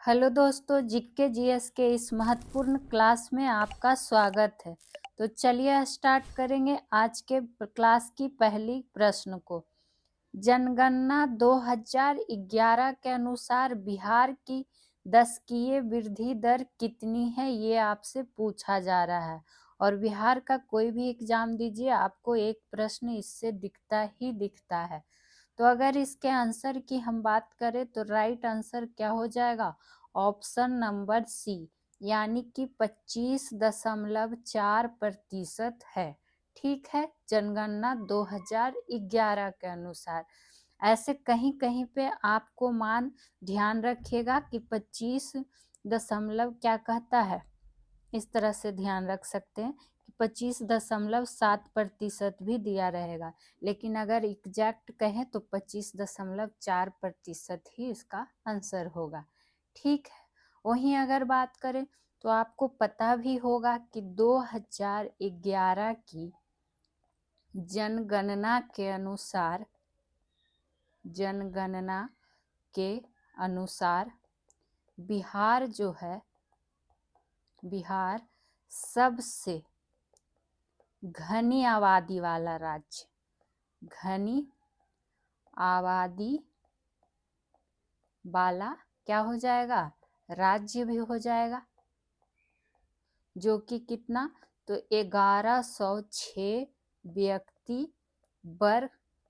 Hello दोस्तों, GK GS के इस महत्वपूर्ण क्लास में आपका स्वागत है। तो चलिए स्टार्ट करेंगे आज के क्लास की पहली प्रश्न को। जनगणना 2011 के अनुसार बिहार की दशकीय वृद्धि दर कितनी है, ये आपसे पूछा जा रहा है। और बिहार का कोई भी एग्जाम दीजिए, आपको एक प्रश्न इससे दिखता ही दिखता है। तो अगर इसके आंसर की हम बात करें तो राइट आंसर क्या हो जाएगा? ऑप्शन नंबर सी, यानी कि 25.4% है। ठीक है, जनगणना 2011 के अनुसार। ऐसे कहीं कहीं पे आपको मान ध्यान रखिएगा कि 25 दशमलव क्या कहता है, इस तरह से ध्यान रख सकते हैं कि 25.7% भी दिया रहेगा, लेकिन अगर एग्जैक्ट कहें तो 25.4% ही इसका आंसर होगा। ठीक है, वहीं अगर बात करें तो आपको पता भी होगा कि 2011 की जनगणना के अनुसार बिहार जो है, बिहार सबसे घनी आबादी वाला राज्य, घनी आबादी वाला क्या हो जाएगा? राज्य भी हो जाएगा, जो कि कितना? तो 1106 व्यक्ति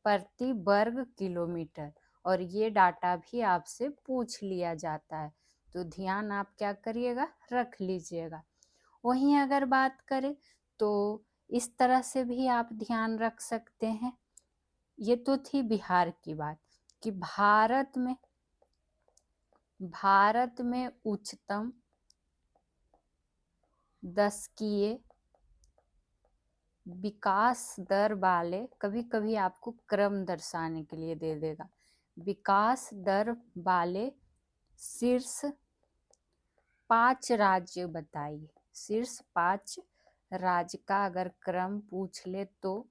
प्रति वर्ग किलोमीटर। और ये डाटा भी आपसे पूछ लिया जाता है, तो ध्यान आप क्या करिएगा, रख लीजिएगा। वहीं अगर बात करें तो इस तरह से भी आप ध्यान रख सकते हैं। ये तो थी बिहार की बात कि भारत में उच्चतम दशकीय विकास दर वाले, कभी कभी आपको क्रम दर्शाने के लिए दे देगा, विकास दर वाले शीर्ष 5 राज्य बताइए। शीर्ष 5 राज्य का अगर क्रम पूछ ले तो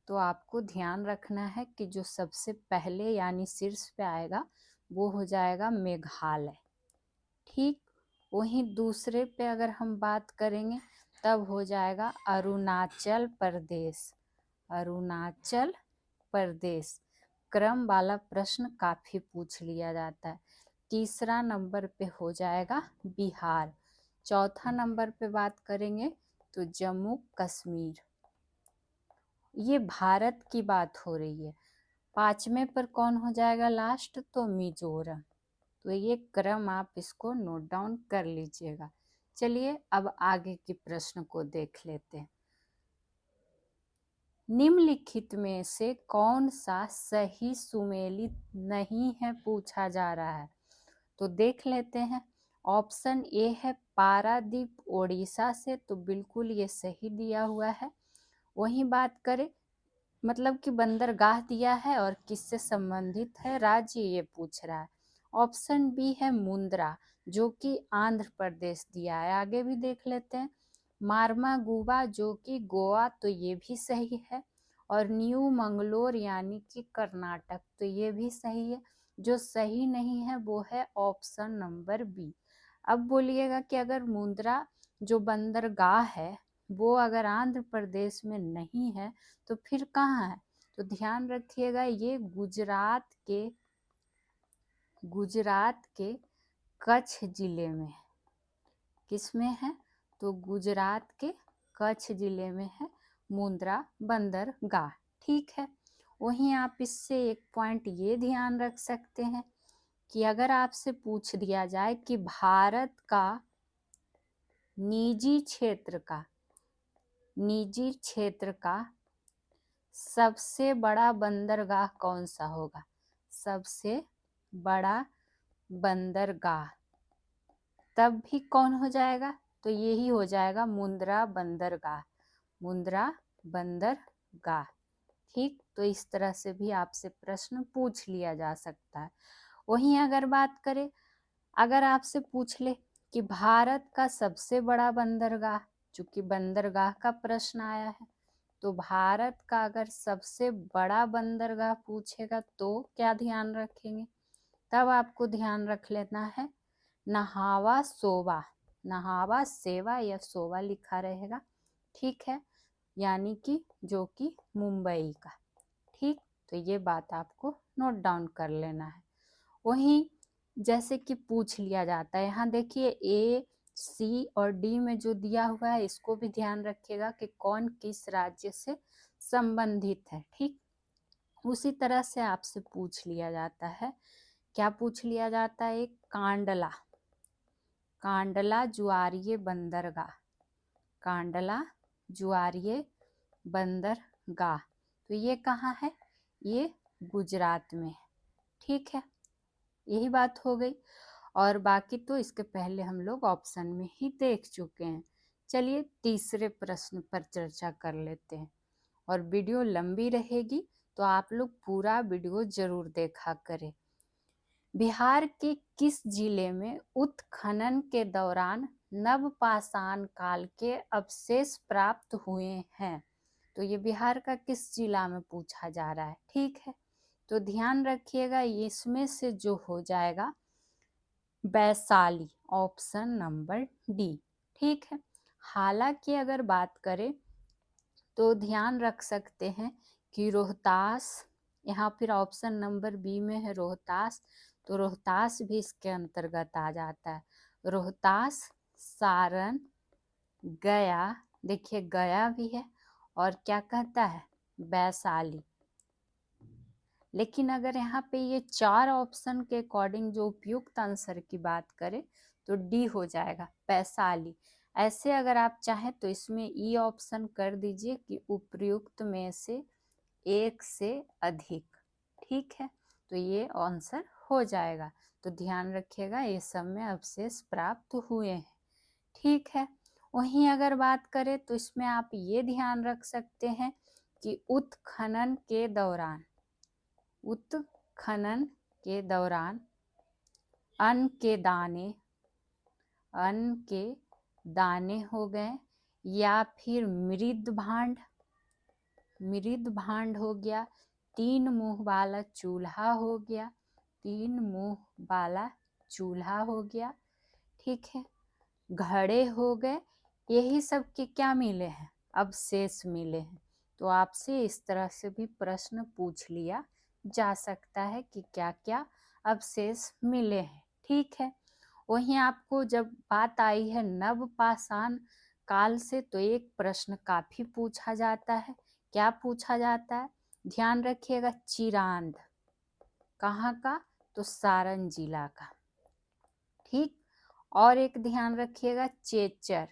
आपको ध्यान रखना है कि जो सबसे पहले यानी शीर्ष पे आएगा वो हो जाएगा मेघालय। ठीक, वहीं दूसरे पे अगर हम बात करेंगे तब हो जाएगा अरुणाचल प्रदेश। अरुणाचल प्रदेश क्रम वाला प्रश्न काफी पूछ लिया जाता है। तीसरा नंबर पे हो जाएगा बिहार। चौथा नंबर पे बात करेंगे तो जम्मू कश्मीर। ये भारत की बात हो रही है। पांचवें पर कौन हो जाएगा लास्ट? तो मिजोरम। तो ये क्रम आप इसको नोट डाउन कर लीजिएगा। चलिए अब आगे के प्रश्न को देख लेते हैं। निम्नलिखित में से कौन सा सही सुमेलित नहीं है, पूछा जा रहा है। तो देख लेते हैं। ऑप्शन ए है पारादीप ओडिशा से, तो बिल्कुल ये सही दिया हुआ है। वहीं बात करें मतलब कि बंदरगाह दिया है और किससे संबंधित है राज्य, ये पूछ रहा है। ऑप्शन बी है मुंद्रा, जो कि आंध्र प्रदेश दिया है। आगे भी देख लेते हैं। मार्मागुबा जो कि गोवा, तो ये भी सही है। और न्यू मंगलोर यानी कि कर्नाटक, तो ये भी सही है। जो सही नहीं है वो है ऑप्शन नंबर बी। अब बोलिएगा कि अगर मुंद्रा जो बंदरगाह है वो अगर आंध्र प्रदेश में नहीं है तो फिर कहाँ है? तो ध्यान रखिएगा, ये गुजरात के कच्छ जिले में है। किस में है? तो गुजरात के कच्छ जिले में है मुंद्रा बंदरगाह। ठीक है, वहीं आप इससे एक पॉइंट ये ध्यान रख सकते हैं कि अगर आपसे पूछ दिया जाए कि भारत का निजी क्षेत्र का सबसे बड़ा बंदरगाह कौन सा होगा? सबसे बड़ा बंदरगाह, तब भी कौन हो जाएगा? तो यही हो जाएगा मुंद्रा बंदरगाह। मुंद्रा बंदरगाह। ठीक, तो इस तरह से भी आपसे प्रश्न पूछ लिया जा सकता है। वहीं अगर बात करें, अगर आपसे पूछ ले कि भारत का सबसे बड़ा बंदरगाह, चूंकि बंदरगाह का प्रश्न आया है, तो भारत का अगर सबसे बड़ा बंदरगाह पूछेगा तो क्या ध्यान रखेंगे? तब आपको ध्यान रख लेना है नहावा सोवा, नहावा सेवा या सोवा लिखा रहेगा, ठीक है, यानी कि जो कि मुंबई का, ठीक। तो ये बात आपको नोट डाउन कर लेना है। वहीं जैसे कि पूछ लिया जाता है, यहाँ देखिए ए सी और डी में जो दिया हुआ है इसको भी ध्यान रखिएगा कि कौन किस राज्य से संबंधित है, ठीक। उसी तरह से आपसे पूछ लिया जाता है, क्या पूछ लिया जाता है, एक कांडला, कांडला ज्वारीय बंदरगाह, कांडला ज्वारीय बंदरगाह, तो ये कहाँ है, ये गुजरात में है, ठीक है। यही बात हो गई, और बाकी तो इसके पहले हम लोग ऑप्शन में ही देख चुके हैं। चलिए तीसरे प्रश्न पर चर्चा कर लेते हैं, और वीडियो लंबी रहेगी तो आप लोग पूरा वीडियो जरूर देखा करें। बिहार के किस जिले में उत्खनन के दौरान नवपाषाण काल के अवशेष प्राप्त हुए हैं? तो ये बिहार का किस जिला में पूछा जा रहा है, ठीक है। तो ध्यान रखिएगा, इसमें से जो हो जाएगा वैशाली, ऑप्शन नंबर डी, ठीक है। हालांकि अगर बात करें तो ध्यान रख सकते हैं कि रोहतास, यहाँ फिर ऑप्शन नंबर बी में है रोहतास, तो रोहतास भी इसके अंतर्गत आ जाता है। रोहतास, सारण, गया, देखिए गया भी है, और क्या कहता है, वैशाली। लेकिन अगर यहाँ पे ये चार ऑप्शन के अकॉर्डिंग जो उपयुक्त आंसर की बात करें तो डी हो जाएगा, वैशाली। ऐसे अगर आप चाहें तो इसमें ई ऑप्शन कर दीजिए कि उपयुक्त में से एक से अधिक, ठीक है, तो ये आंसर हो जाएगा। तो ध्यान रखिएगा ये सब में अवशेष प्राप्त हुए हैं, ठीक है। वहीं अगर बात करें तो इसमें आप ये ध्यान रख सकते हैं कि उत्खनन के दौरान, उत्खनन के दौरान अन्न के दाने, अन्न के दाने हो गए, या फिर मृद भांड, मृद भांड हो गया, तीन मुंह वाला चूल्हा हो गया, तीन मुंह वाला चूल्हा हो गया, ठीक है, घड़े हो गए, यही सब के क्या मिले हैं, अवशेष मिले हैं। तो आपसे इस तरह से भी प्रश्न पूछ लिया जा सकता है कि क्या क्या अवशेष मिले हैं, ठीक है। वहीं आपको जब बात आई है नवपाषाण काल से, तो एक प्रश्न काफी पूछा जाता है, क्या पूछा जाता है, ध्यान रखिएगा, चिरांद कहाँ का, तो सारण जिला का, ठीक। और एक ध्यान रखिएगा चेचर,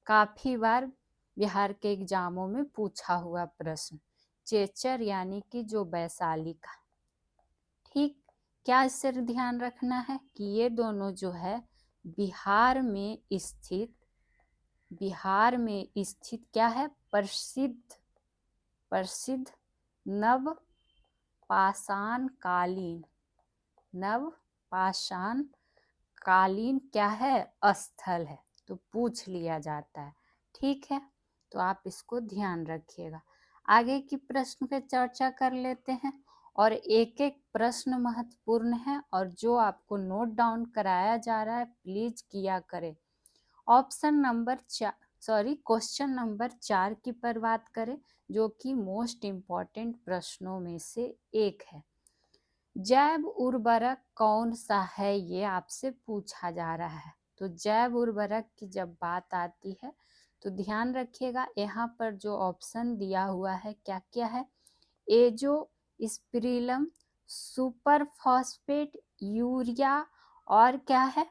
काफी बार बिहार के एग्जामों में पूछा हुआ प्रश्न, चेचर यानी कि जो वैशाली का, ठीक। क्या इससे ध्यान रखना है कि ये दोनों जो है बिहार में स्थित, बिहार में स्थित क्या है, प्रसिद्ध, प्रसिद्ध नवपाषाण कालीन, नवपाषाण कालीन क्या है, स्थल है, तो पूछ लिया जाता है, ठीक है। तो आप इसको ध्यान रखिएगा। आगे की प्रश्न पे चर्चा कर लेते हैं, और एक एक प्रश्न महत्वपूर्ण है, और जो आपको नोट डाउन कराया जा रहा है प्लीज किया करें। ऑप्शन नंबर क्वेश्चन नंबर 4 की पर बात करें, जो कि मोस्ट इम्पॉर्टेंट प्रश्नों में से एक है। जैव उर्वरक कौन सा है, ये आपसे पूछा जा रहा है। तो जैव उर्वरक की जब बात आती है तो ध्यान रखिएगा, यहाँ पर जो ऑप्शन दिया हुआ है क्या क्या है, एजोस्पिरिलम, सुपर फॉस्फेट, यूरिया, और क्या है,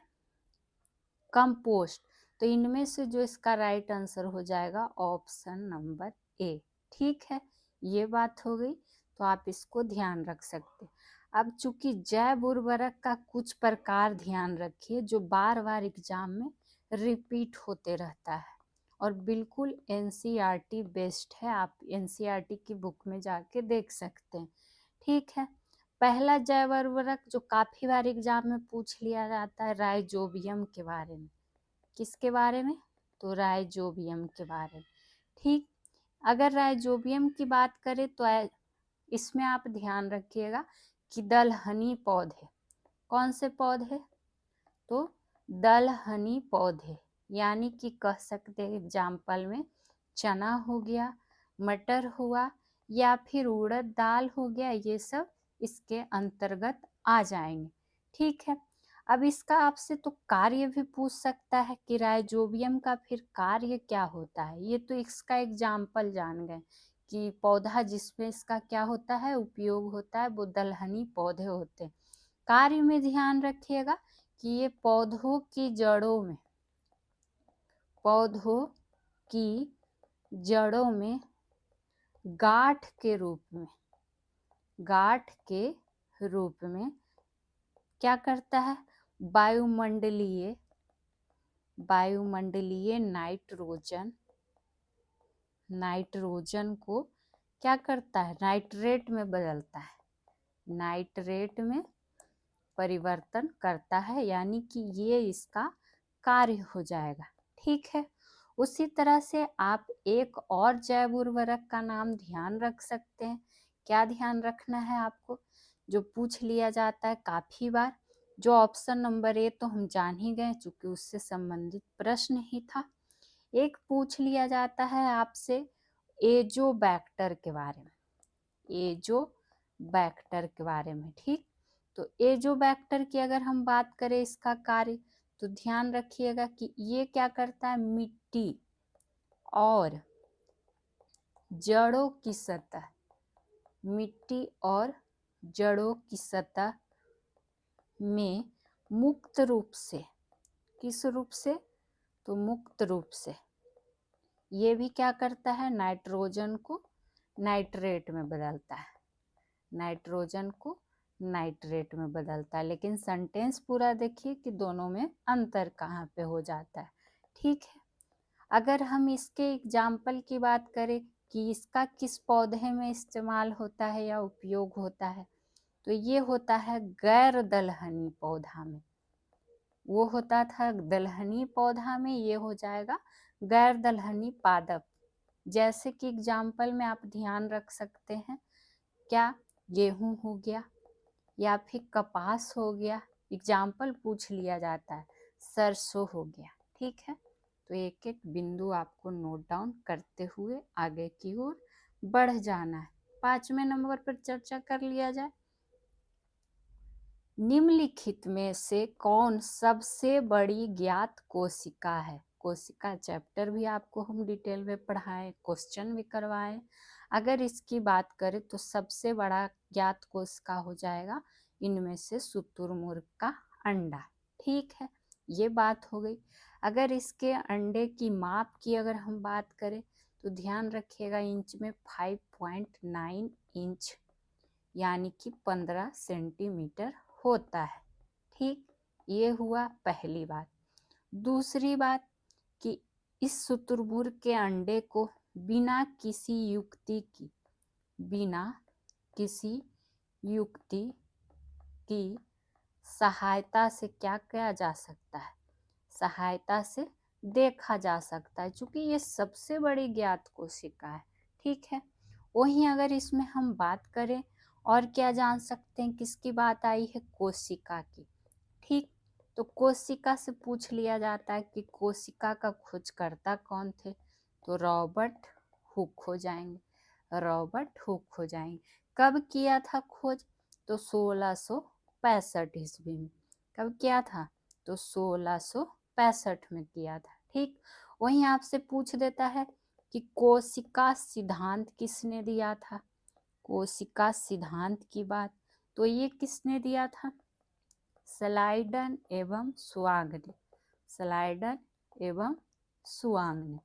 कंपोस्ट। तो इनमें से जो इसका राइट आंसर हो जाएगा ऑप्शन नंबर ए, ठीक है। ये बात हो गई, तो आप इसको ध्यान रख सकते हैं। अब चूंकि जैव उर्वरक का कुछ प्रकार ध्यान रखिए जो बार बार एग्जाम में रिपीट होते रहता है, और बिल्कुल एनसीईआरटी बेस्ड है, आप एनसीईआरटी की बुक में जाके देख सकते हैं, ठीक है। पहला जैव उर्वरक जो काफी बार एग्जाम में पूछ लिया जाता है, राइजोबियम के बारे में, किसके बारे में, तो राइजोबियम के बारे में, ठीक। अगर राइजोबियम की बात करें तो इसमें आप ध्यान रखिएगा कि दलहनी पौधे, कौन से पौधे, तो दलहनी पौधे, यानी कि कह सकते हैं एग्जाम्पल में चना हो गया, मटर हुआ या फिर उड़द दाल हो गया, ये सब इसके अंतर्गत आ जाएंगे। ठीक है, अब इसका आपसे तो कार्य भी पूछ सकता है कि राइजोबियम का फिर कार्य क्या होता है। ये तो इसका एग्जाम्पल जान गए कि पौधा जिसमें इसका क्या होता है, उपयोग होता है, वो दलहनी पौधे होते हैं। कार्य में ध्यान रखिएगा कि ये पौधों की जड़ों में गांठ के रूप में क्या करता है, वायुमंडलीय नाइट्रोजन को क्या करता है, नाइट्रेट में बदलता है, नाइट्रेट में परिवर्तन करता है, यानी कि ये इसका कार्य हो जाएगा। ठीक है, उसी तरह से आप एक और जैव उर्वरक का नाम ध्यान रख सकते हैं। क्या ध्यान रखना है आपको, जो पूछ लिया जाता है काफी बार, जो ऑप्शन नंबर ए तो हम जान ही गए चूंकि उससे संबंधित प्रश्न ही था। एक पूछ लिया जाता है आपसे एजोबैक्टर के बारे में, एजोबैक्टर के बारे में। ठीक, तो एजोबैक्टर की अगर हम बात करें इसका कार्य, तो ध्यान रखिएगा कि ये क्या करता है, मिट्टी और जड़ों की सतह में मुक्त रूप से, किस रूप से, तो मुक्त रूप से ये भी क्या करता है, नाइट्रोजन को नाइट्रेट में बदलता है, नाइट्रोजन को नाइट्रेट में बदलता है। लेकिन सेंटेंस पूरा देखिए कि दोनों में अंतर कहाँ पे हो जाता है। ठीक है, अगर हम इसके एग्जाम्पल की बात करें कि इसका किस पौधे में इस्तेमाल होता है या उपयोग होता है, तो ये होता है गैर दलहनी पौधा में। वो होता था दलहनी पौधा में, ये हो जाएगा गैर दलहनी पादप। जैसे कि एग्जाम्पल में आप ध्यान रख सकते हैं, क्या, गेहूं हो गया या फिर कपास हो गया, एग्जाम्पल पूछ लिया जाता है, सरसों हो गया। ठीक है, तो एक एक बिंदु आपको नोट डाउन करते हुए आगे की ओर बढ़ जाना है। 5वें नंबर पर चर्चा कर लिया जाए। निम्नलिखित में से कौन सबसे बड़ी ज्ञात कोशिका है। कोशिका चैप्टर भी आपको हम डिटेल में पढ़ाएं, क्वेश्चन भी करवाएं। अगर इसकी बात करें तो सबसे बड़ा ज्ञात कोशिका हो जाएगा इनमें से शुतुरमुर्ग का अंडा। ठीक है, ये बात हो गई। अगर इसके अंडे की माप की अगर हम बात करें तो ध्यान रखिएगा, इंच में 5.9 इंच यानी कि 15 सेंटीमीटर होता है। ठीक, ये हुआ पहली बात। दूसरी बात कि इस शुतुरमुर्ग के अंडे को बिना किसी युक्ति की सहायता से क्या किया जा सकता है, सहायता से देखा जा सकता है, क्योंकि ये सबसे बड़ी ज्ञात कोशिका है। ठीक है, वहीं अगर इसमें हम बात करें और क्या जान सकते हैं, किसकी बात आई है, कोशिका की। ठीक, तो कोशिका से पूछ लिया जाता है कि कोशिका का खोजकर्ता कौन थे, तो रॉबर्ट हुक हो जाएंगे, रॉबर्ट हुक हो जाएंगे। कब किया था खोज, तो 1665 ईस्वी में। कब किया था, तो 1665 में किया था। ठीक, वहीं आपसे पूछ देता है कि कोशिका सिद्धांत किसने दिया था, कोशिका सिद्धांत की बात तो ये किसने दिया था, स्लाइडन एवं स्वांग ने, स्लाइडन एवं स्वांग ने।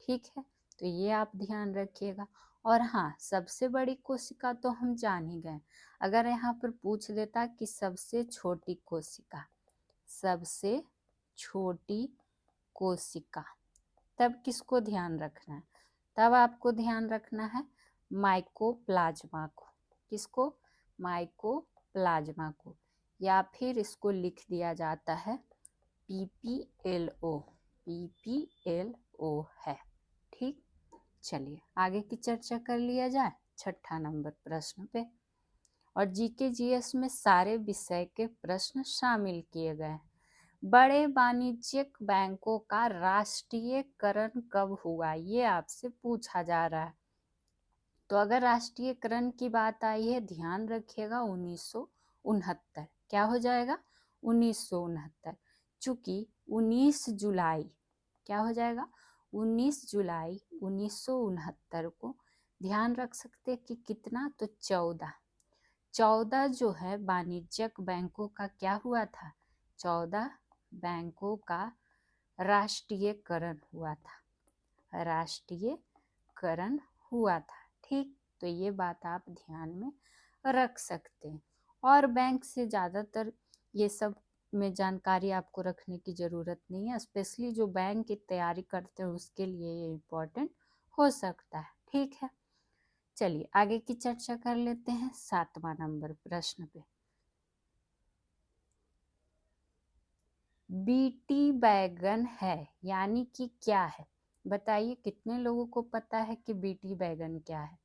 ठीक है, तो ये आप ध्यान रखिएगा। और हाँ, सबसे बड़ी कोशिका तो हम जान ही गए। अगर यहाँ पर पूछ देता कि सबसे छोटी कोशिका, सबसे छोटी कोशिका, तब किसको ध्यान रखना है, तब आपको ध्यान रखना है माइकोप्लाज्मा को। किसको, माइकोप्लाज्मा को, या फिर इसको लिख दिया जाता है PPLO, PPLO है। ठीक, चलिए आगे की चर्चा कर लिया जाए 6ठा नंबर प्रश्न पे। और जीके जीएस में सारे विषय के प्रश्न शामिल किए गए हैं। बड़े वाणिज्यिक बैंकों का राष्ट्रीयकरण कब हुआ, ये आपसे पूछा जा रहा है। तो अगर राष्ट्रीयकरण की बात आई है, ध्यान रखिएगा 1969। क्या हो जाएगा? 1969। चूंकि 19 जुलाई, क्या हो जाएगा? 19 जुलाई 1969 को ध्यान रख सकते हैं कि कितना, तो 14 जो है वाणिज्यिक बैंकों का क्या हुआ था, 14 बैंकों का राष्ट्रीयकरण हुआ था, राष्ट्रीयकरण हुआ था। ठीक, तो ये बात आप ध्यान में रख सकते हैं। और बैंक से ज़्यादातर ये सब में जानकारी आपको रखने की ज़रूरत नहीं है, स्पेशली जो बैंक की तैयारी करते हैं उसके लिए ये इम्पोर्टेंट हो सकता है। ठीक है, चलिए आगे की चर्चा कर लेते हैं 7वां नंबर प्रश्न पे। बीटी बैगन है यानी कि क्या है? बताइए कितने लोगों को पता है कि बीटी बैगन क्या है?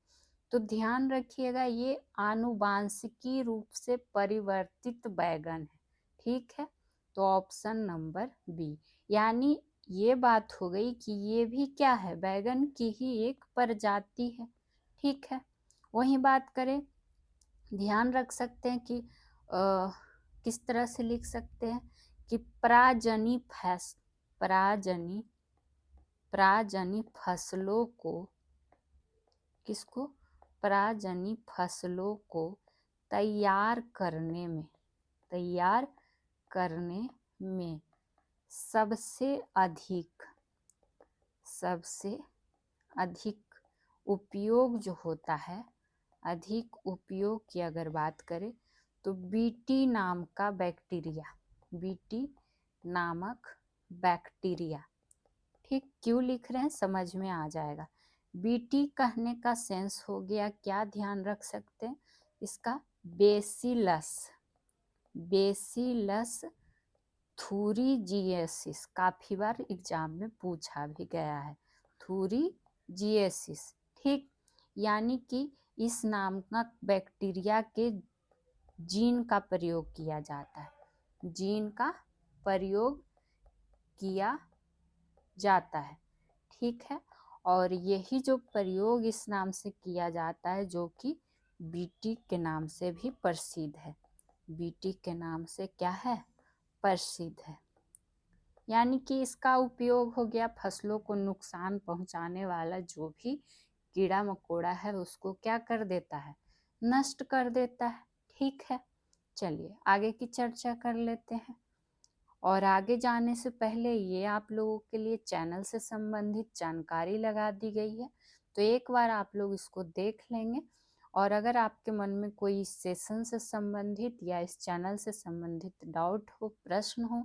तो ध्यान रखिएगा, ये आनुवांशिकी रूप से परिवर्तित बैगन है। ठीक है, तो ऑप्शन नंबर बी, यानी ये बात हो गई कि ये भी क्या है, बैगन की ही एक प्रजाति है। ठीक है, वही बात करें, ध्यान रख सकते हैं कि किस तरह से लिख सकते हैं कि पराजनी फसलों को, किसको, पराजनी फसलों को तैयार करने में सबसे अधिक उपयोग जो होता है, अधिक उपयोग की अगर बात करें तो बीटी नामक बैक्टीरिया। ठीक, क्यों लिख रहे हैं समझ में आ जाएगा। बीटी कहने का सेंस हो गया, क्या ध्यान रख सकते हैं इसका, बेसिलस थूरिजिएसिस, काफी बार एग्जाम में पूछा भी गया है, थूरिजिएसिस। ठीक, यानी कि इस नामक बैक्टीरिया के जीन का प्रयोग किया जाता है, जीन का प्रयोग किया जाता है। ठीक है, और यही जो प्रयोग इस नाम से किया जाता है, जो कि बीटी के नाम से भी प्रसिद्ध है, बीटी के नाम से क्या है, प्रसिद्ध है। यानी कि इसका उपयोग हो गया फसलों को नुकसान पहुंचाने वाला जो भी कीड़ा मकोड़ा है उसको क्या कर देता है, नष्ट कर देता है। ठीक है, चलिए आगे की चर्चा कर लेते हैं। और आगे जाने से पहले ये आप लोगों के लिए चैनल से संबंधित जानकारी लगा दी गई है, तो एक बार आप लोग इसको देख लेंगे। और अगर आपके मन में कोई इस सेशन से संबंधित या इस चैनल से संबंधित डाउट हो, प्रश्न हो,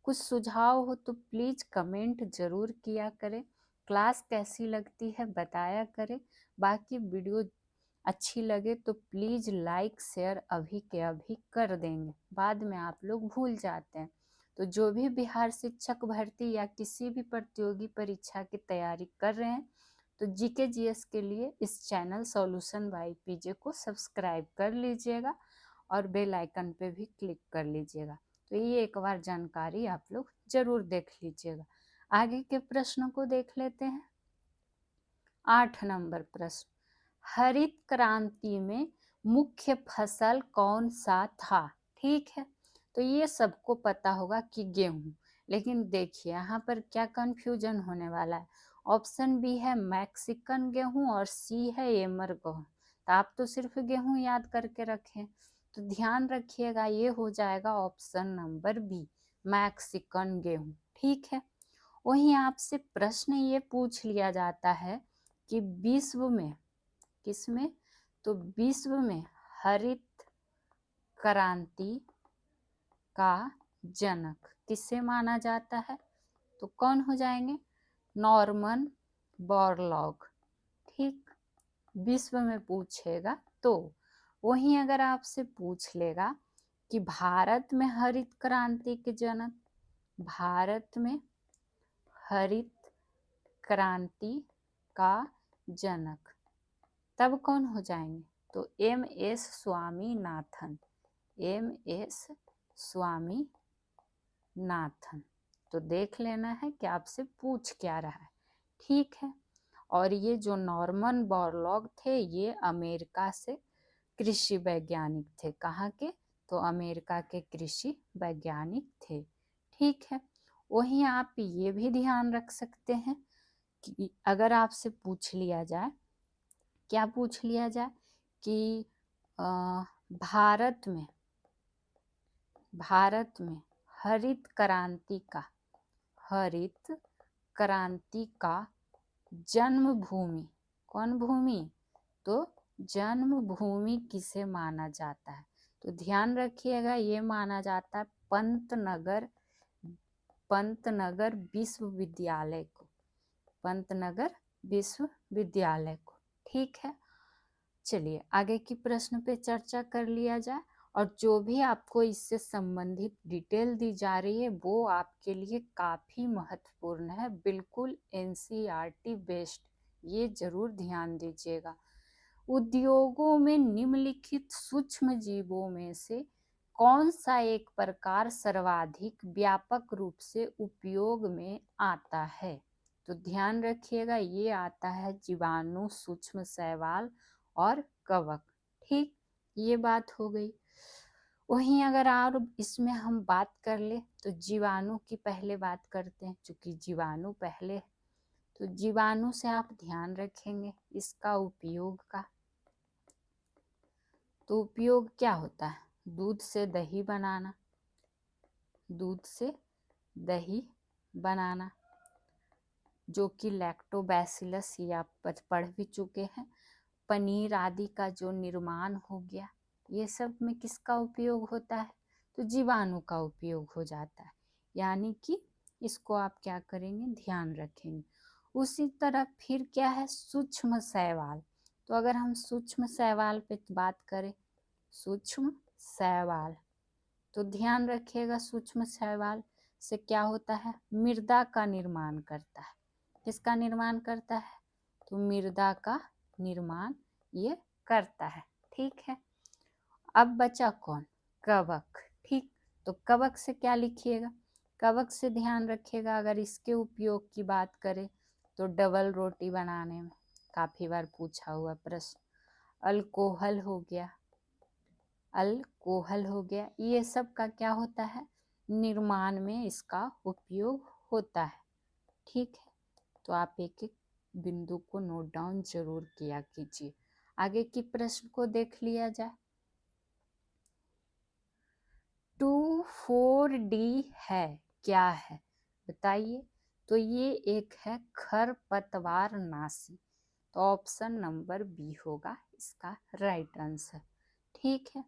कुछ सुझाव हो, तो प्लीज़ कमेंट ज़रूर किया करें। क्लास कैसी लगती है बताया करें। बाकी वीडियो अच्छी लगे तो प्लीज़ लाइक शेयर अभी के अभी कर देंगे, बाद में आप लोग भूल जाते हैं। तो जो भी बिहार शिक्षक भर्ती या किसी भी प्रतियोगी परीक्षा की तैयारी कर रहे हैं, तो जीके जीएस के लिए इस चैनल सॉल्यूशन बाय पीजे को सब्सक्राइब कर लीजिएगा और बेल आइकन पे भी क्लिक कर लीजिएगा। तो ये एक बार जानकारी आप लोग जरूर देख लीजिएगा। आगे के प्रश्नों को देख लेते हैं। 8 नंबर प्रश्न, हरित क्रांति में मुख्य फसल कौन सा था? ठीक है, तो ये सबको पता होगा कि गेहूं, लेकिन देखिए यहाँ पर क्या कंफ्यूजन होने वाला है। ऑप्शन बी है मैक्सिकन गेहूं और सी है एमर गेहूं, तो आप तो सिर्फ गेहूं याद करके रखें, तो ध्यान रखिएगा ये हो जाएगा ऑप्शन नंबर बी, मैक्सिकन गेहूं। ठीक है, वहीं आपसे प्रश्न ये पूछ लिया जाता है कि विश्व में, किसमें, तो विश्व में हरित क्रांति का जनक किसे माना जाता है? तो कौन हो जाएंगे? Norman Borlaug. ठीक, विश्व में पूछेगा तो। वहीं अगर आपसे पूछ लेगा कि भारत में हरित क्रांति के जनक, भारत में हरित क्रांति का जनक, तब कौन हो जाएंगे? तो एम.एस. स्वामीनाथन, एम.एस. स्वामीनाथन। नाथन। तो देख लेना है कि आपसे पूछ क्या रहा है, ठीक है। और ये जो नॉर्मन बोरलॉग थे ये अमेरिका से कृषि वैज्ञानिक थे। कहाँ के? तो अमेरिका के कृषि वैज्ञानिक थे, ठीक है। वहीं आप ये भी ध्यान रख सकते हैं कि अगर आपसे पूछ लिया जाए, क्या पूछ लिया जाए कि भारत में हरित क्रांति का जन्मभूमि, कौन भूमि? तो जन्मभूमि किसे माना जाता है? तो ध्यान रखिएगा, ये माना जाता है पंतनगर विश्वविद्यालय को, पंतनगर विश्वविद्यालय को, ठीक है। चलिए आगे की प्रश्न पे चर्चा कर लिया जाए। और जो भी आपको इससे संबंधित डिटेल दी जा रही है वो आपके लिए काफ़ी महत्वपूर्ण है, बिल्कुल एनसीईआरटी बेस्ड, ये जरूर ध्यान दीजिएगा। उद्योगों में निम्नलिखित सूक्ष्म जीवों में से कौन सा एक प्रकार सर्वाधिक व्यापक रूप से उपयोग में आता है? तो ध्यान रखिएगा, ये आता है जीवाणु, सूक्ष्म शैवाल और कवक, ठीक। ये बात हो गई। वहीं अगर और इसमें हम बात कर ले तो जीवाणु की पहले बात करते हैं, चूंकि जीवाणु पहले, तो जीवाणु से आप ध्यान रखेंगे इसका उपयोग का। तो उपयोग क्या होता है? दूध से दही बनाना, दूध से दही बनाना, जो कि लैक्टोबैसिलस, ये आप पढ़ भी चुके हैं। पनीर आदि का जो निर्माण हो गया, ये सब में किसका उपयोग होता है? तो जीवाणु का उपयोग हो जाता है, यानी कि इसको आप क्या करेंगे, ध्यान रखेंगे। उसी तरह फिर क्या है, सूक्ष्म शैवाल। तो अगर हम सूक्ष्म शैवाल पे बात करें, सूक्ष्म शैवाल, तो ध्यान रखिएगा सूक्ष्म शैवाल से क्या होता है, मृदा का निर्माण करता है। किसका निर्माण करता है? तो मृदा का निर्माण ये करता है, ठीक है। अब बचा कौन? कवक, ठीक। तो कवक से क्या लिखिएगा? कवक से ध्यान रखिएगा, अगर इसके उपयोग की बात करें तो डबल रोटी बनाने में, काफी बार पूछा हुआ प्रश्न। अल्कोहल हो गया, अल्कोहल हो गया, ये सब का क्या होता है, निर्माण में इसका उपयोग होता है, ठीक है। तो आप एक एक बिंदु को नोट डाउन जरूर किया कीजिए। आगे की प्रश्न को देख लिया जाए। 2,4-D है, क्या है बताइए? तो ये एक है खरपतवार नाशी, तो ऑप्शन नंबर बी होगा इसका राइट आंसर, ठीक है।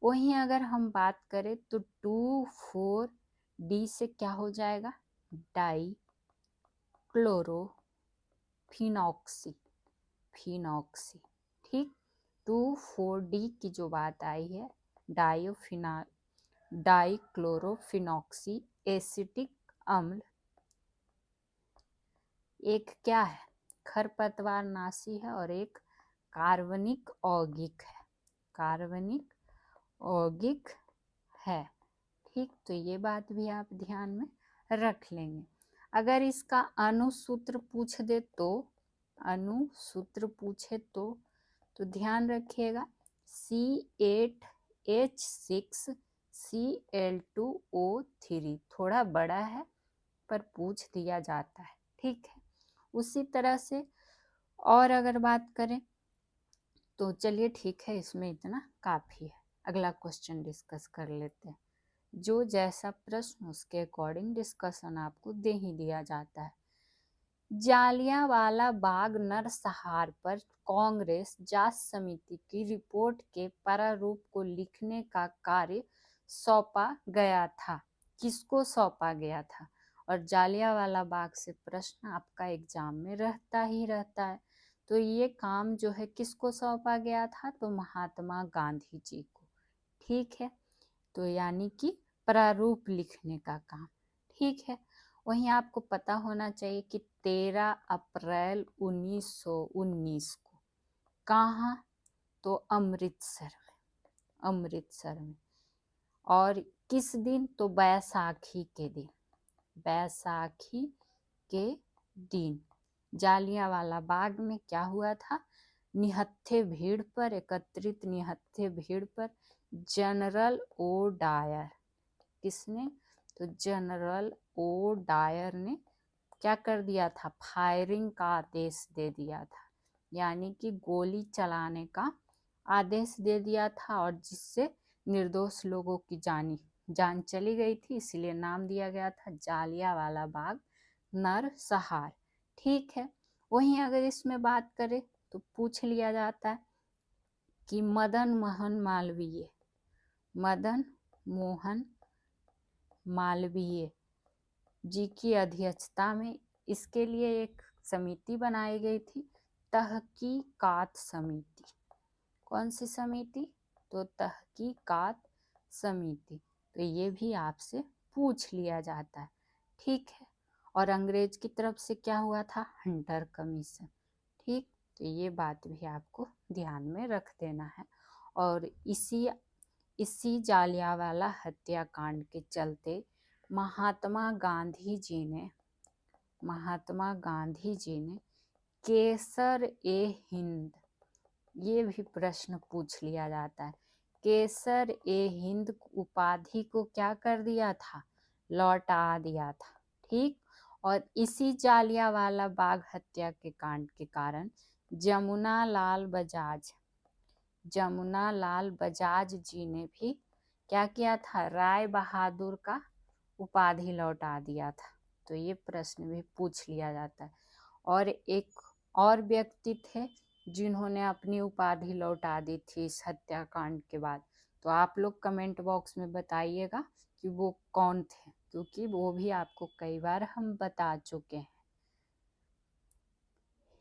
वहीं अगर हम बात करें तो 2,4-D से क्या हो जाएगा, डाई क्लोरोफिनॉक्सी, फिनॉक्सी, ठीक। 2,4-D की जो बात आई है, डाईक्लोरोफिनॉक्सी एसिटिक अम्ल, एक क्या है, खरपतवार नाशी है और एक कार्बनिक यौगिक है, कार्बनिक यौगिक है, ठीक। तो ये बात भी आप ध्यान में रख लेंगे। अगर इसका अणुसूत्र पूछ दे तो, अणुसूत्र पूछे तो ध्यान रखिएगा C8H6Cl2O3, थोड़ा बड़ा है पर पूछ दिया जाता है, ठीक है। उसी तरह से और अगर बात करें तो चलिए ठीक है, इसमें इतना काफ़ी है। अगला क्वेश्चन डिस्कस कर लेते हैं। जो जैसा प्रश्न उसके अकॉर्डिंग डिस्कशन आपको दे ही दिया जाता है। जालियांवाला बाग नरसंहार पर कांग्रेस जांच समिति की रिपोर्ट के प्रारूप को लिखने का कार्य सौंपा गया था, किसको सौंपा गया था? और जालियांवाला बाग से प्रश्न आपका एग्जाम में रहता ही रहता है, तो ये काम जो है किसको सौंपा गया था? तो महात्मा गांधी जी को, ठीक है। तो यानी कि प्रारूप लिखने का काम, ठीक है। वहीं आपको पता होना चाहिए कि 13 अप्रैल 1919 को, कहाँ? तो अमृतसर में, अमृतसर में। और किस दिन? तो बैसाखी के दिन, बैसाखी के दिन जालियांवाला बाग में क्या हुआ था? निहत्थे भीड़ पर, एकत्रित निहत्थे भीड़ पर जनरल ओ डायर, किसने? तो जनरल ओ डायर ने क्या कर दिया था? फायरिंग का आदेश दे दिया था, यानी कि गोली चलाने का आदेश दे दिया था, और जिससे निर्दोष लोगों की जान चली गई थी, इसलिए नाम दिया गया था जालियांवाला बाग नरसंहार। ठीक है, वहीं अगर इसमें बात करें तो पूछ लिया जाता है कि मदन मोहन मालवीय, मदन मोहन मालवीय जी की अध्यक्षता में इसके लिए एक समिति बनाई गई थी, तहकीकात समिति। कौन सी समिति? तो तहकीकात समिति। तो ये भी आपसे पूछ लिया जाता है। ठीक है, और अंग्रेज की तरफ से क्या हुआ था? Hunter commission. ठीक, तो ये बात भी आपको ध्यान में रख देना है। और इसी जालियांवाला हत्याकांड के चलते महात्मा गांधी जी ने केसर ए हिंद, ये भी प्रश्न पूछ लिया जाता है, केसर ए हिंद उपाधि को क्या कर दिया था? लौटा दिया था। ठीक, और इसी जालियांवाला बाग हत्या के कांड के कारण जमुना लाल बजाज जी ने भी क्या किया था? राय बहादुर का उपाधि लौटा दिया था। तो ये प्रश्न भी पूछ लिया जाता है। और एक और व्यक्ति थे जिन्होंने अपनी उपाधि लौटा दी थी इस हत्याकांड के बाद, तो आप लोग कमेंट बॉक्स में बताइएगा कि वो कौन थे, क्योंकि वो भी आपको कई बार हम बता चुके हैं।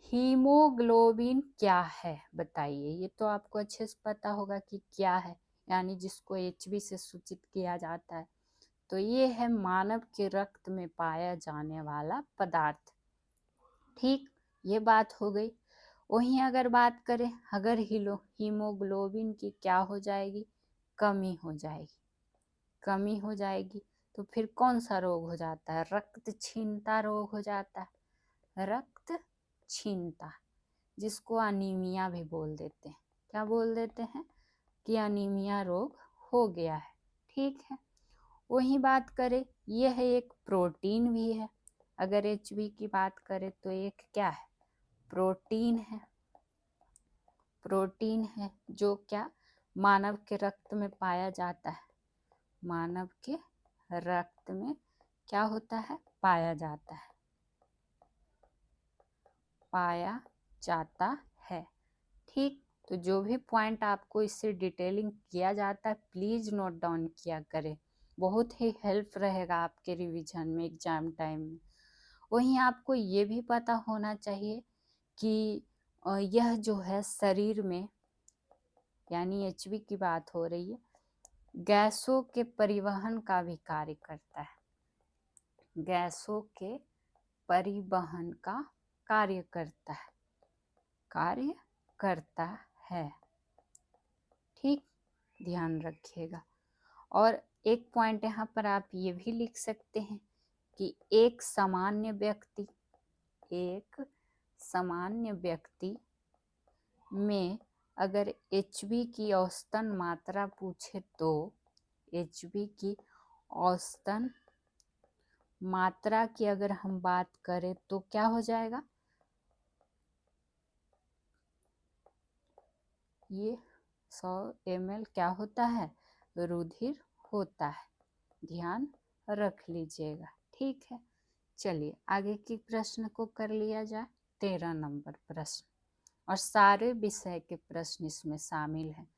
हीमोग्लोबिन क्या है? बताइए। ये तो आपको अच्छे से पता होगा कि क्या है, यानी जिसको HB से सूचित किया जाता है। तो ये है मानव के रक्त में पाया जाने वाला पदार्थ। ठीक, ये बात हो गई। वहीं अगर बात करें, अगर हीमोग्लोबिन की क्या हो जाएगी? कमी हो जाएगी, तो फिर कौन सा रोग हो जाता है? रक्तहीनता रोग हो जाता है, रक्तहीनता, जिसको अनीमिया भी बोल देते हैं। क्या बोल देते हैं? कि अनीमिया रोग हो गया है। ठीक है, वही बात करें, यह एक प्रोटीन भी है। अगर HB की बात करें तो एक क्या है? प्रोटीन है जो क्या? मानव के रक्त में पाया जाता है, मानव के रक्त में क्या होता है? पाया जाता है। ठीक, तो जो भी पॉइंट आपको इससे डिटेलिंग किया जाता है प्लीज नोट डाउन किया करें, बहुत ही हेल्प रहेगा आपके रिवीजन में एग्जाम टाइम में। वहीं आपको ये भी पता होना चाहिए कि यह जो है शरीर में, यानी HB की बात हो रही है, गैसों के परिवहन का भी कार्य करता है, गैसों के परिवहन का कार्य करता है। ठीक, ध्यान रखिएगा। और एक पॉइंट यहाँ पर आप ये भी लिख सकते हैं कि एक सामान्य व्यक्ति में अगर HB की औसतन मात्रा पूछे तो HB की औसतन मात्रा की अगर हम बात करें तो क्या हो जाएगा? ये 100 ml क्या होता है? रुधिर होता है, ध्यान रख लीजिएगा। ठीक है, चलिए आगे के प्रश्न को कर लिया जाए। 13 नंबर प्रश्न, और सारे विषय के प्रश्न इसमें शामिल हैं।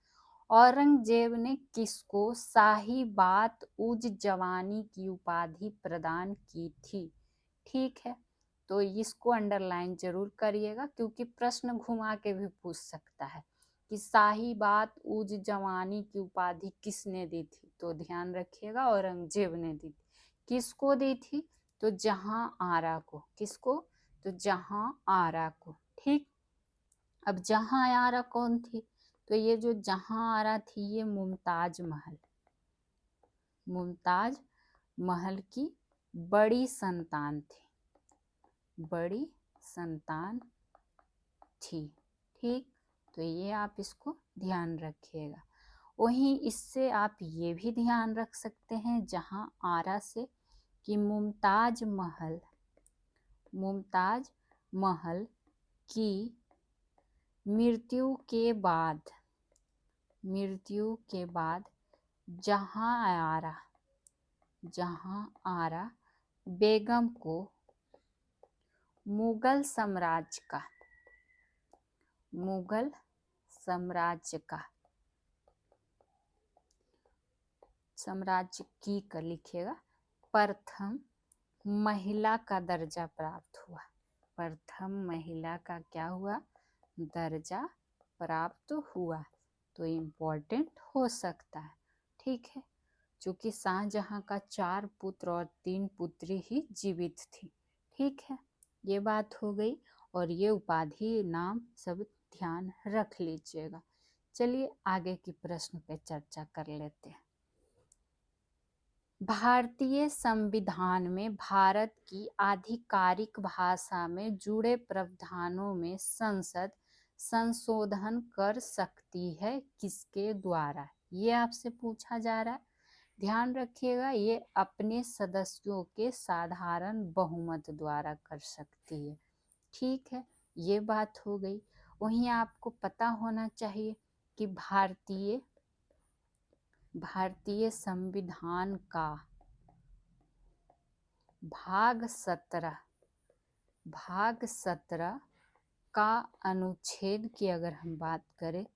औरंगजेब ने किसको शाही बात उज जवानी की उपाधि प्रदान की थी? ठीक है, तो इसको अंडरलाइन जरूर करिएगा, क्योंकि प्रश्न घुमा के भी पूछ सकता है कि शाही बात उज जवानी की उपाधि किसने दी थी? तो ध्यान रखिएगा, औरंगजेब ने दी थी। किसको दी थी? तो जहां आरा को। किसको? तो जहां आरा को। ठीक, अब जहां आरा कौन थी? तो ये जो जहां आरा थी ये मुमताज महल, मुमताज महल की बड़ी संतान थी, बड़ी संतान थी। ठीक, तो ये आप इसको ध्यान रखिएगा। वहीं इससे आप ये भी ध्यान रख सकते हैं जहां आरा से कि मुमताज महल की मृत्यु के बाद जहां आरा बेगम को मुगल साम्राज्य की कर लिखिएगा, प्रथम महिला का दर्जा प्राप्त हुआ। प्रथम महिला का क्या हुआ? दर्जा प्राप्त हुआ। तो इम्पोर्टेंट हो सकता है। ठीक है, चूंकि शाहजहां का 4 पुत्र और 3 पुत्री ही जीवित थी। ठीक है, ये बात हो गई। और ये उपाधि नाम सब ध्यान रख लीजिएगा। चलिए आगे की प्रश्न पे चर्चा कर लेते हैं। भारतीय संविधान में भारत की आधिकारिक भाषा में जुड़े प्रावधानों में संसद संशोधन कर सकती है किसके द्वारा? ये आपसे पूछा जा रहा है। ध्यान रखिएगा, ये अपने सदस्यों के साधारण बहुमत द्वारा कर सकती है। ठीक है, ये बात हो गई। वहीं आपको पता होना चाहिए कि भारतीय संविधान का भाग 17 का अनुच्छेद की अगर हम बात करें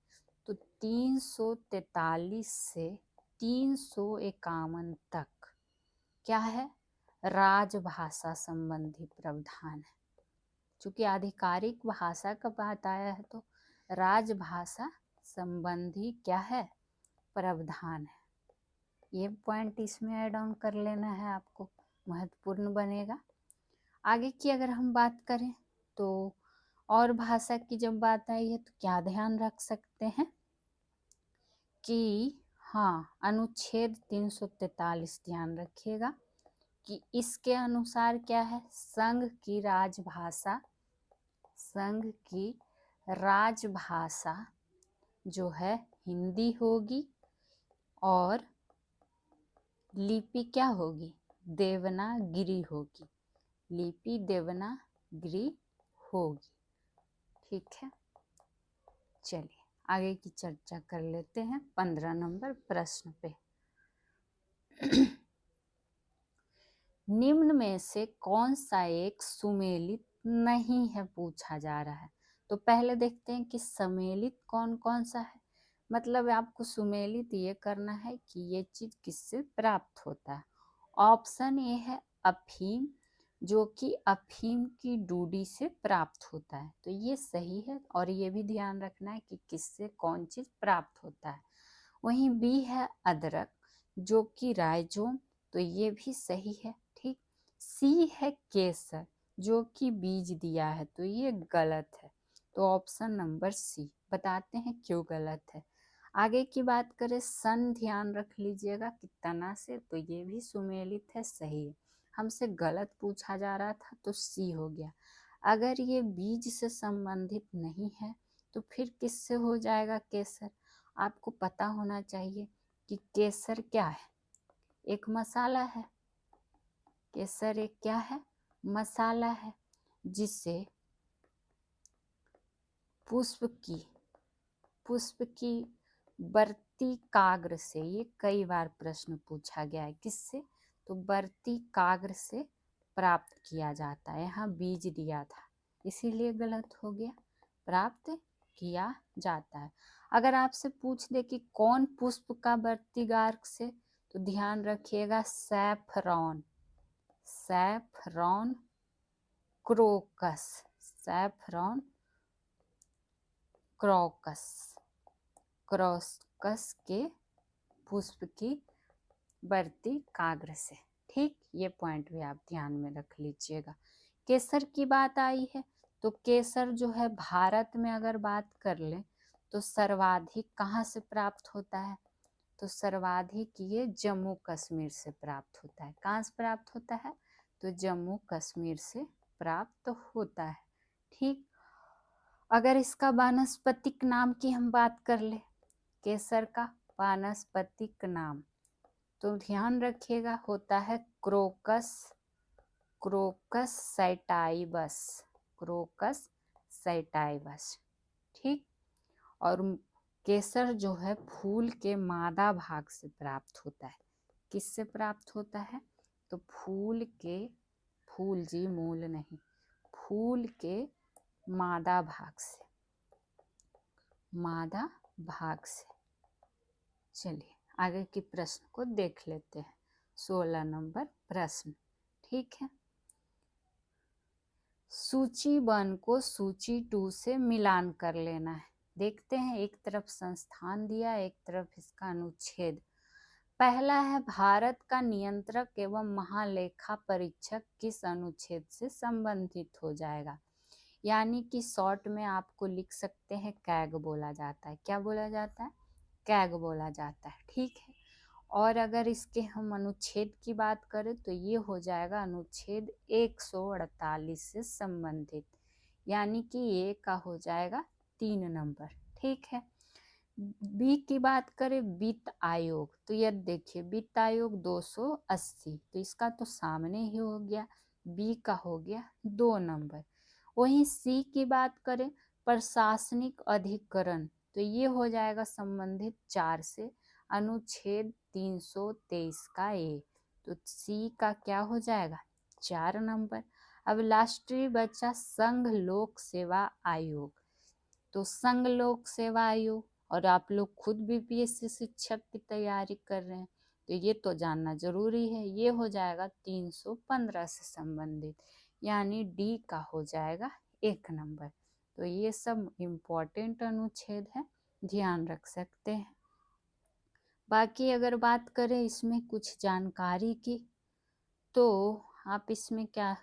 तो 343 से 351 तक क्या है? राजभाषा संबंधी प्रावधान है। चूंकि आधिकारिक भाषा का बात आया है तो राजभाषा संबंधी क्या है? प्रावधान है। ये पॉइंट इसमें ऐड ऑन कर लेना है, आपको महत्वपूर्ण बनेगा। आगे की अगर हम बात करें तो और भाषा की जब बात आई है तो क्या ध्यान रख सकते हैं कि हाँ, अनुच्छेद 343 ध्यान रखिएगा कि इसके अनुसार क्या है? संघ की राजभाषा जो है हिंदी होगी और लिपि क्या होगी? देवनागरी होगी। लिपि देवनागरी होगी। ठीक है, चलिए आगे की चर्चा कर लेते हैं 15 नंबर प्रश्न पे। निम्न में से कौन सा एक सुमेलित नहीं है पूछा जा रहा है। तो पहले देखते हैं कि सम्मिलित कौन कौन सा है। मतलब आपको सुमेलित ये करना है कि ये चीज किससे प्राप्त होता है। ऑप्शन ए है अफीम, जो कि अफीम की डूडी से प्राप्त होता है, तो ये सही है। और ये भी ध्यान रखना है कि किससे कौन चीज प्राप्त होता है। वहीं बी है अदरक, जो कि राइजोम, तो ये भी सही है। ठीक, सी है केसर, जो कि बीज दिया है, तो ये गलत है। तो ऑप्शन नंबर सी। बताते हैं क्यों गलत है। आगे की बात करें, सन ध्यान रख लीजिएगा कि तना से, तो ये भी सुमेलित है, सही है। हमसे गलत पूछा जा रहा था तो सी हो गया। अगर ये बीज से संबंधित नहीं है तो फिर किससे हो जाएगा? केसर। आपको पता होना चाहिए कि केसर क्या है? एक मसाला है। केसर एक क्या है? मसाला है, जिसे पुष्प की बरती काग्र से, ये कई बार प्रश्न पूछा गया है, किससे? तो बरती काग्र से प्राप्त किया जाता है। यहाँ बीज दिया था इसीलिए गलत हो गया। प्राप्त किया जाता है। अगर आपसे पूछ दे कि कौन पुष्प का बरती काग्र से, तो ध्यान रखिएगा सैफरॉन क्रोकस, सैफरॉन क्रॉकस के पुष्प की बरती काग्र से। ठीक, ये पॉइंट भी आप ध्यान में रख लीजिएगा। केसर की बात आई है तो केसर जो है भारत में अगर बात कर ले तो सर्वाधिक कहाँ से प्राप्त होता है? तो सर्वाधिक ये जम्मू कश्मीर से प्राप्त होता है। कहाँ से प्राप्त होता है? तो जम्मू कश्मीर से प्राप्त होता है। ठीक, अगर इसका वानस्पतिक नाम की हम बात कर ले, केसर का वानस्पतिक नाम, तो ध्यान रखिएगा होता है क्रोकस, क्रोकस सैटाइवस, क्रोकस सैटाइवस। ठीक, और केसर जो है फूल के मादा भाग से प्राप्त होता है। किससे प्राप्त होता है? तो फूल के, फूल जी मूल नहीं, फूल के मादा भाग से, मादा भाग से। चलिए आगे के प्रश्न को देख लेते हैं। 16 नंबर प्रश्न। ठीक है, सूची 1 को सूची 2 से मिलान कर लेना है। देखते हैं, एक तरफ संस्थान दिया, एक तरफ इसका अनुच्छेद। पहला है भारत का नियंत्रक एवं महालेखा परीक्षक किस अनुच्छेद से संबंधित हो जाएगा? यानी कि शॉर्ट में आपको लिख सकते हैं कैग बोला जाता है। क्या बोला जाता है? कैग बोला जाता है। ठीक है, और अगर इसके हम अनुच्छेद की बात करें तो ये हो जाएगा अनुच्छेद 148 से संबंधित, यानी कि ये का हो जाएगा 3 नंबर। ठीक है, बी की बात करें वित्त आयोग, तो ये देखिए वित्त आयोग 280, तो इसका तो सामने ही हो गया, बी का हो गया 2 नंबर। वहीं सी की बात करें प्रशासनिक अधिकरण, तो ये हो जाएगा संबंधित 4 से, अनुच्छेद 323 का ए, तो सी का क्या हो जाएगा? 4 नंबर। अब राष्ट्रीय बच्चा संघ लोक सेवा आयोग, तो संघ लोक सेवा आयोग, और आप लोग खुद बीपीएससी शिक्षक की तैयारी कर रहे हैं तो ये तो जानना जरूरी है। ये हो जाएगा 315 से संबंधित, यानी डी का हो जाएगा 1 नंबर। तो ये सब इम्पोर्टेंट अनुच्छेद है, ध्यान रख सकते हैं। बाकी अगर बात करें इसमें कुछ जानकारी की, तो आप इसमें क्या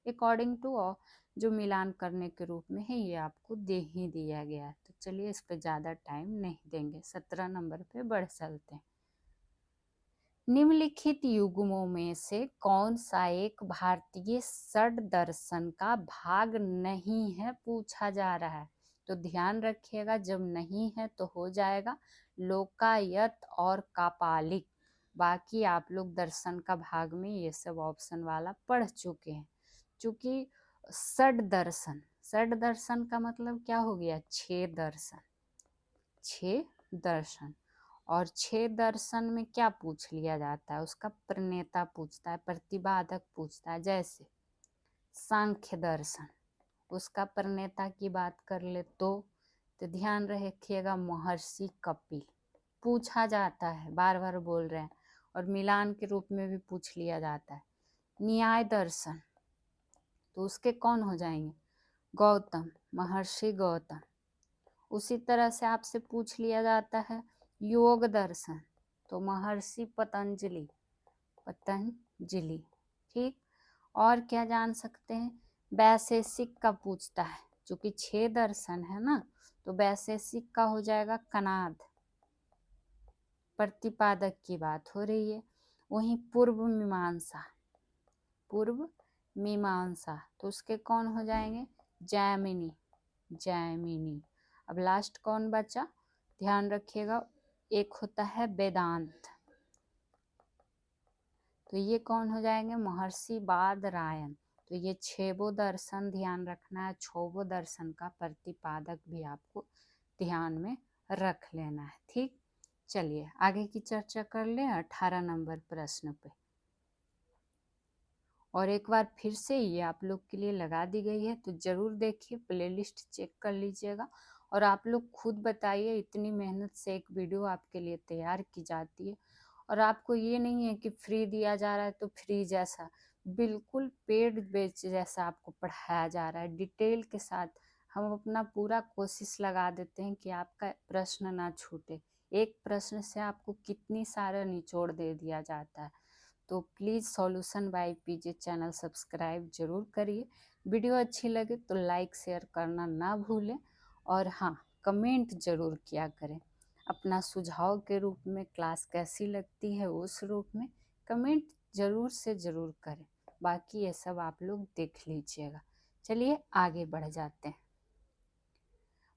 अकॉर्डिंग टू जो मिलान करने के रूप में है ये आपको दे ही दिया गया है। तो चलिए इस पर ज़्यादा टाइम नहीं देंगे, 17 नंबर पे बढ़ चलते हैं। निम्नलिखित युग्मों में से कौन सा एक भारतीय षड दर्शन का भाग नहीं है, पूछा जा रहा है। तो ध्यान रखिएगा, जब नहीं है तो हो जाएगा लोकायत और कापालिक। बाकी आप लोग दर्शन का भाग में ये सब ऑप्शन वाला पढ़ चुके हैं। चूंकि षड दर्शन, षड दर्शन का मतलब क्या हो गया? 6 दर्शन, 6 दर्शन। और 6 दर्शन में क्या पूछ लिया जाता है? उसका प्रणेता पूछता है, प्रतिपादक पूछता है। जैसे सांख्य दर्शन, उसका प्रणेता की बात कर ले तो ध्यान रखिएगा महर्षि कपिल, पूछा जाता है, बार बार बोल रहे हैं, और मिलान के रूप में भी पूछ लिया जाता है। न्याय दर्शन, तो उसके कौन हो जाएंगे? गौतम, महर्षि गौतम। उसी तरह से आपसे पूछ लिया जाता है योग दर्शन, तो महर्षि पतंजलि, पतंजलि। ठीक, और क्या जान सकते हैं? वैशेषिक का पूछता है, क्योंकि 6 दर्शन है ना, तो वैशेषिक का हो जाएगा कनाद, प्रतिपादक की बात हो रही है। वहीं पूर्व मीमांसा, पूर्व मीमांसा, तो उसके कौन हो जाएंगे? जैमिनी, जैमिनी। अब लास्ट कौन बचा? ध्यान रखिएगा, एक होता है वेदांत, तो ये कौन हो जाएंगे? महर्षि बादरायण। तो ये 6 दर्शन ध्यान रखना है, 6 दर्शन का प्रतिपादक भी आपको ध्यान में रख लेना है। ठीक, चलिए आगे की चर्चा कर ले 18 नंबर प्रश्न पे। और एक बार फिर से ये आप लोग के लिए लगा दी गई है, तो जरूर देखिए, प्लेलिस्ट चेक कर लीजिएगा। और आप लोग खुद बताइए, इतनी मेहनत से एक वीडियो आपके लिए तैयार की जाती है, और आपको ये नहीं है कि फ्री दिया जा रहा है तो फ्री जैसा, बिल्कुल पेड बेच जैसा आपको पढ़ाया जा रहा है, डिटेल के साथ। हम अपना पूरा कोशिश लगा देते हैं कि आपका प्रश्न ना छूटे। एक प्रश्न से आपको कितनी सारा निचोड़ दे दिया जाता है। तो please solution by PJ channel subscribe जरूर करिए। वीडियो अच्छी लगे तो लाइक शेयर करना ना भूलें, और हाँ, कमेंट जरूर किया करें। अपना सुझाव के रूप में क्लास कैसी लगती है उस रूप में कमेंट ज़रूर से ज़रूर करें। बाकी ये सब आप लोग देख लीजिएगा। चलिए आगे बढ़ जाते हैं।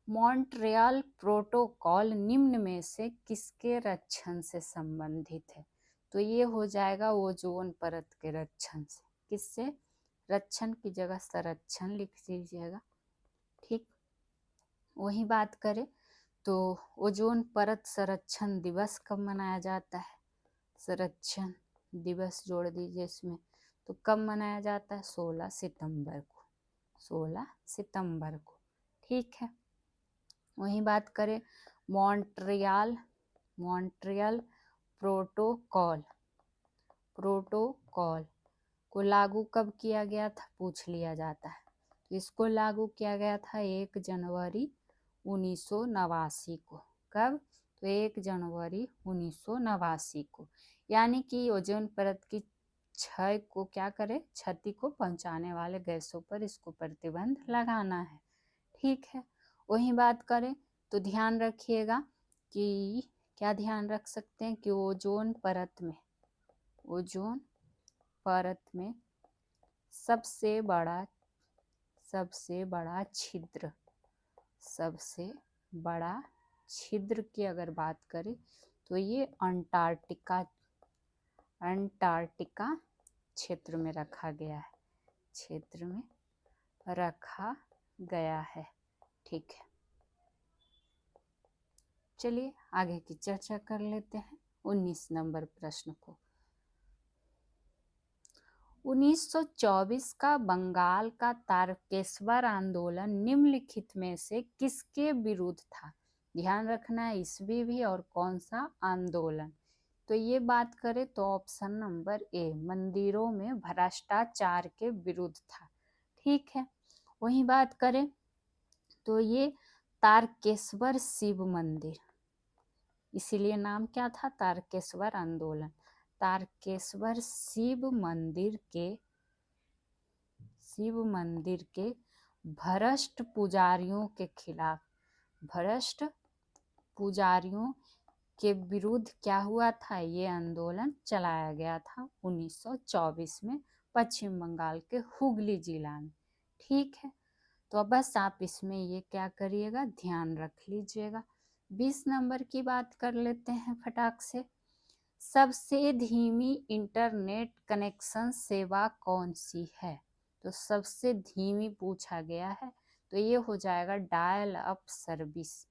मॉन्ट्रियल प्रोटोकॉल निम्न में से किसके रक्षण से संबंधित है? तो ये हो जाएगा ओजोन परत के रक्षण से। किससे? रक्षण की जगह संरक्षण लिख दीजिएगा। ठीक, वही बात करें तो ओजोन परत संरक्षण दिवस कब मनाया जाता है? संरक्षण दिवस जोड़ दीजिए इसमें। तो कब मनाया जाता है? 16 सितंबर को। 16 सितंबर को। ठीक है, वही बात करें मॉन्ट्रियल प्रोटोकॉल को लागू कब किया गया था? पूछ लिया जाता है। तो इसको लागू किया गया था 1 जनवरी 1989 को। कब? तो 1 जनवरी 1989 को। यानी कि ओजोन परत की क्षय को क्या करे? क्षति को पहुंचाने वाले गैसों पर इसको प्रतिबंध लगाना है। ठीक है, वही बात करें तो ध्यान रखिएगा कि क्या ध्यान रख सकते हैं कि ओजोन परत में सबसे बड़ा छिद्र की अगर बात करें तो ये अंटार्कटिका क्षेत्र में रखा गया है। ठीक है, चलिए आगे की चर्चा कर लेते हैं 19 नंबर प्रश्न को। 1924 का बंगाल का तारकेश्वर आंदोलन निम्नलिखित में से किसके विरुद्ध था? ध्यान रखना है ईस्वी भी और कौन सा आंदोलन। तो ये बात करें तो ऑप्शन नंबर ए, मंदिरों में भ्रष्टाचार के विरुद्ध था। ठीक है, वही बात करें तो ये तारकेश्वर शिव मंदिर, इसीलिए नाम क्या था? तारकेश्वर आंदोलन। तारकेश्वर शिव मंदिर के भ्रष्ट पुजारियों के विरुद्ध क्या हुआ था? ये आंदोलन चलाया गया था 1924 में पश्चिम बंगाल के हुगली जिला में। ठीक है, तो अब बस आप इसमें ये क्या करिएगा, ध्यान रख लीजिएगा। 20 नंबर की बात कर लेते हैं फटाक से। सबसे धीमी इंटरनेट कनेक्शन सेवा कौन सी है? तो सबसे धीमी पूछा गया है तो ये हो जाएगा डायल अप सर्विस।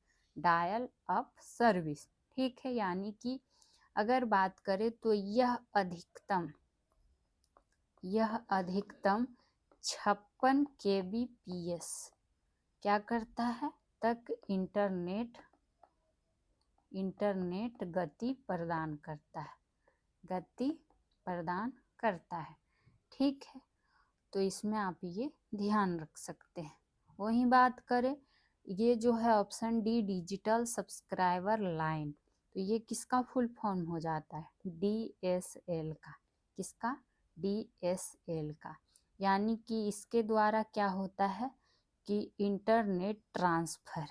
ठीक है, यानी कि अगर बात करें तो यह अधिकतम 56 kbps क्या करता है? तक इंटरनेट गति प्रदान करता है। ठीक है, तो इसमें आप ये ध्यान रख सकते हैं। वही बात करें ये जो है option D, digital subscriber line, तो ये किसका फुल फॉर्म हो जाता है? DSL का। किसका? DSL का। यानी कि इसके द्वारा क्या होता है कि इंटरनेट ट्रांसफर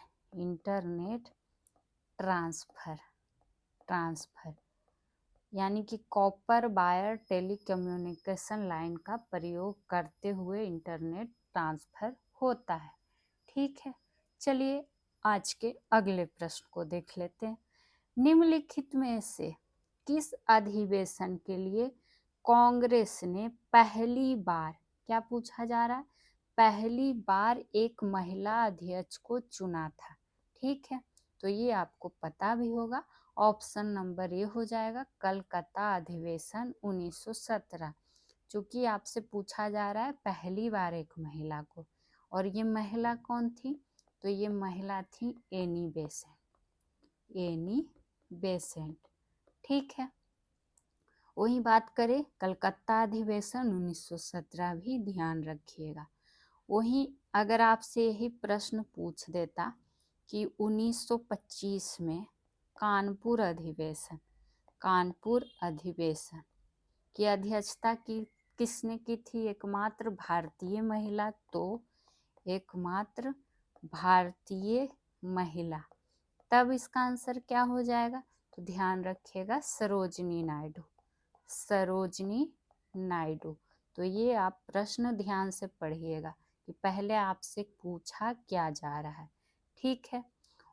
यानी कि कॉपर वायर टेलीकम्युनिकेशन लाइन का प्रयोग करते हुए इंटरनेट ट्रांसफर होता है। ठीक है, चलिए आज के अगले प्रश्न को देख लेते हैं। निम्नलिखित में से किस अधिवेशन के लिए कांग्रेस ने पहली बार, क्या पूछा जा रहा है? पहली बार एक महिला अध्यक्ष को चुना था। ठीक है, तो ये आपको पता भी होगा। ऑप्शन नंबर ए हो जाएगा कलकत्ता अधिवेशन 1917। चूंकि आपसे पूछा जा रहा है पहली बार एक महिला को, और ये महिला कौन थी? तो ये महिला थी एनी बेसेंट। ठीक है, वही बात करें कलकत्ता अधिवेशन 1917 भी ध्यान रखिएगा। वही अगर आपसे यही प्रश्न पूछ देता कि 1925 में कानपुर अधिवेशन की अध्यक्षता किसने की थी? एकमात्र भारतीय महिला। तो एकमात्र भारतीय महिला तब इसका आंसर क्या हो जाएगा? तो ध्यान रखिएगा, सरोजिनी नायडू, सरोजिनी नायडू। तो ये आप प्रश्न ध्यान से पढ़िएगा कि पहले आपसे पूछा क्या जा रहा है। ठीक है,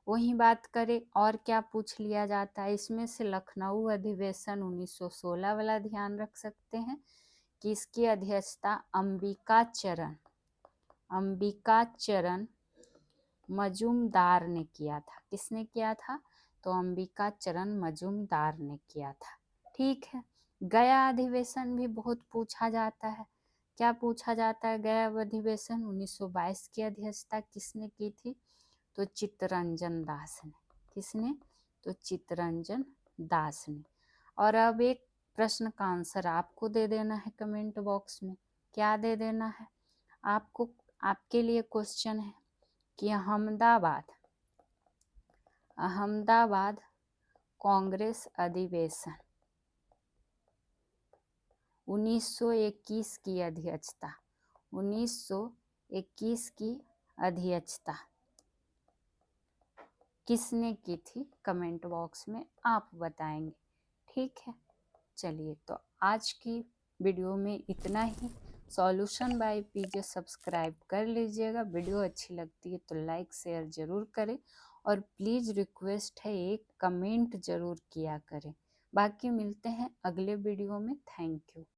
वही बात करें और क्या पूछ लिया जाता है इसमें से। लखनऊ अधिवेशन 1916 वाला ध्यान रख सकते हैं कि इसकी अध्यक्षता अंबिका चरण मजूमदार ने किया था। किसने किया था? तो अंबिका चरण मजूमदार ने किया था। ठीक है, गया अधिवेशन भी बहुत पूछा जाता है। क्या पूछा जाता है? गया अधिवेशन 1922 की अध्यक्षता किसने की थी? तो चित्तरंजन दास ने। किसने? तो चित्तरंजन दास ने। और अब एक प्रश्न का आंसर आपको दे देना है कमेंट बॉक्स में। क्या दे देना है आपको? आपके लिए क्वेश्चन है कि अहमदाबाद कांग्रेस अधिवेशन 1921 की अध्यक्षता, 1921 की अध्यक्षता किसने की थी? कमेंट बॉक्स में आप बताएंगे। ठीक है, चलिए तो आज की वीडियो में इतना ही। सॉल्यूशन बाय पीजे सब्सक्राइब कर लीजिएगा। वीडियो अच्छी लगती है तो लाइक शेयर ज़रूर करें और प्लीज़ रिक्वेस्ट है एक कमेंट ज़रूर किया करें। बाकी मिलते हैं अगले वीडियो में। Thank you.